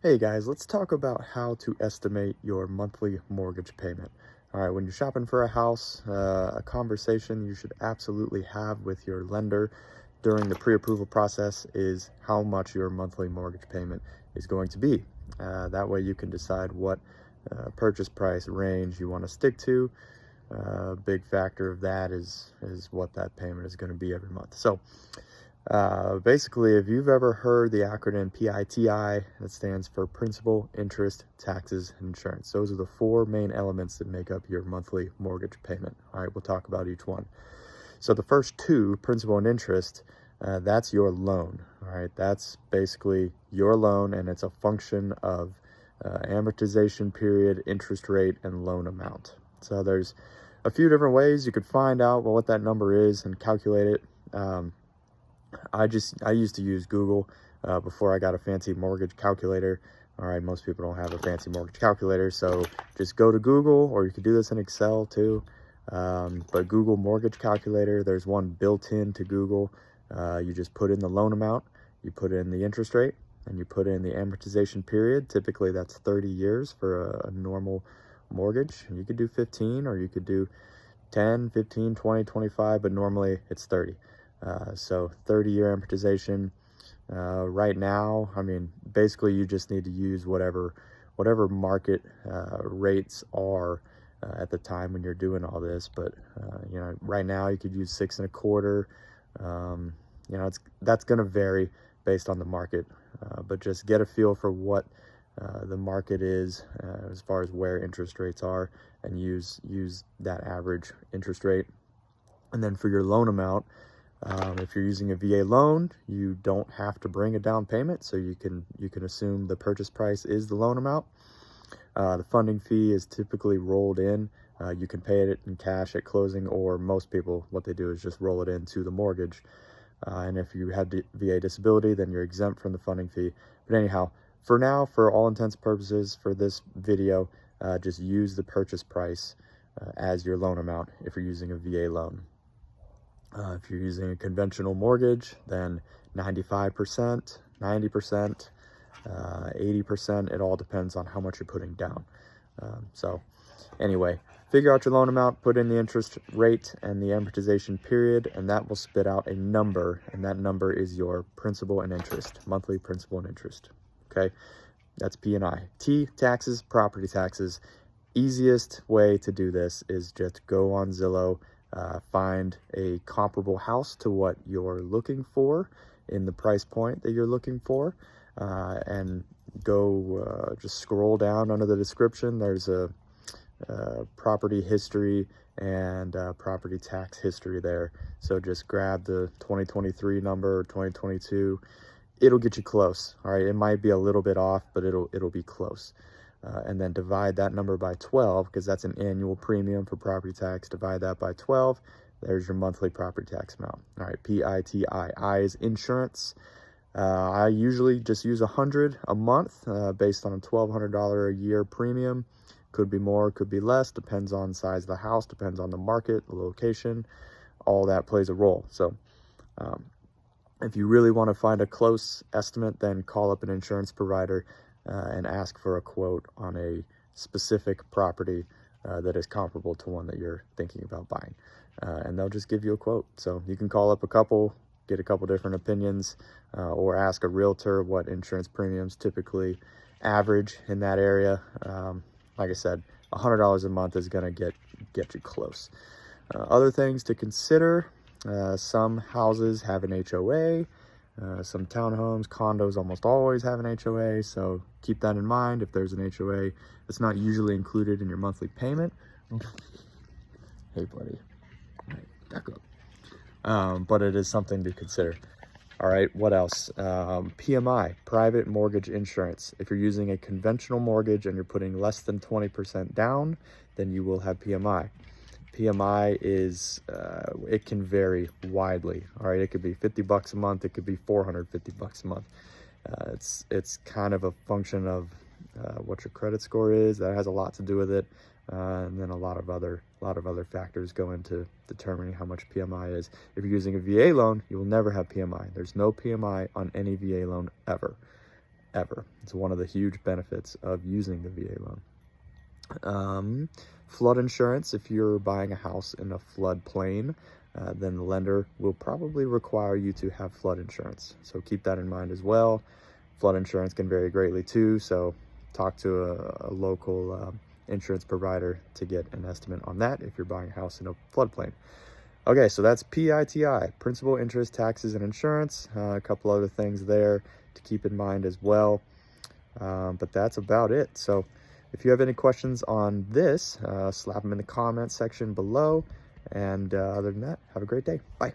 Hey guys, let's talk about how to estimate your monthly mortgage payment. All right, when you're shopping for a house, a conversation you should absolutely have with your lender during the pre-approval process is how much your monthly mortgage payment is going to be. That way you can decide what purchase price range you want to stick to. A big factor of that is what that payment is going to be every month. So basically, if you've ever heard the acronym PITI, that stands for Principal, Interest, Taxes, and Insurance. Those are the four main elements that make up your monthly mortgage payment. All right, we'll talk about each one. So the first two, principal and interest, that's your loan. All right, that's basically your loan, and it's a function of amortization period, interest rate, and loan amount. So there's a few different ways you could find out what that number is and calculate it. I used to use Google before I got a fancy mortgage calculator. All right, most people don't have a fancy mortgage calculator, so just go to Google, or you could do this in Excel too. But Google mortgage calculator, there's one built in to Google. You just put in the loan amount, you put in the interest rate, and you put in the amortization period. Typically that's 30 years for a normal mortgage. You could do 15, or you could do 10, 15, 20, 25, but normally it's 30. So 30-year amortization. Right now, I mean, basically you just need to use whatever market rates are at the time when you're doing all this. But right now you could use 6.25. That's going to vary based on the market, but just get a feel for what the market is as far as where interest rates are, and use that average interest rate. And then for your loan amount, if you're using a VA loan, you don't have to bring a down payment, so you can assume the purchase price is the loan amount. The funding fee is typically rolled in. You can pay it in cash at closing, or most people, what they do is just roll it into the mortgage. And if you have VA disability, then you're exempt from the funding fee. But anyhow, for now, for all intents and purposes for this video, just use the purchase price as your loan amount if you're using a VA loan. If you're using a conventional mortgage, then 95%, 90%, 80%, it all depends on how much you're putting down. So anyway, figure out your loan amount, put in the interest rate and the amortization period, and that will spit out a number, and that number is your principal and interest, monthly principal and interest. Okay, that's P&I. T, taxes, property taxes. Easiest way to do this is just go on Zillow, find a comparable house to what you're looking for in the price point that you're looking for, and go just scroll down under the description. There's a property history and property tax history there. So just grab the 2023 number or 2022. It'll get you close. All right, it might be a little bit off, but it'll be close. And then divide that number by 12, because that's an annual premium for property tax. Divide that by 12. There's your monthly property tax amount. All right, PITI. I is insurance. I usually just use $100 a month based on a $1,200 a year premium. Could be more, could be less. Depends on the size of the house, depends on the market, the location. All that plays a role. So if you really want to find a close estimate, then call up an insurance provider and ask for a quote on a specific property that is comparable to one that you're thinking about buying. And they'll just give you a quote. So you can call up a couple, get a couple different opinions, or ask a realtor what insurance premiums typically average in that area. Like I said, $100 a month is going to get you close. Other things to consider, some houses have an HOA. Some townhomes, condos almost always have an HOA, so keep that in mind. If there's an HOA, it's not usually included in your monthly payment. Hey, buddy. All right, back up. But it is something to consider. All right, what else? PMI, private mortgage insurance. If you're using a conventional mortgage and you're putting less than 20% down, then you will have PMI. PMI is, it can vary widely. All right, it could be $50 a month, it could be $450 a month. It's kind of a function of what your credit score is. That has a lot to do with it, and then a lot of other factors go into determining how much PMI is. If you're using a VA loan, you will never have PMI. There's no PMI on any VA loan ever. ever. It's one of the huge benefits of using the VA loan. Flood insurance, if you're buying a house in a floodplain, then the lender will probably require you to have flood insurance. So keep that in mind as well. Flood insurance can vary greatly too, so talk to a local insurance provider to get an estimate on that if you're buying a house in a floodplain. Okay, so that's PITI, principal, interest, taxes, and insurance. A couple other things there to keep in mind as well. But that's about it. So if you have any questions on this, slap them in the comment section below. And other than that, have a great day. Bye.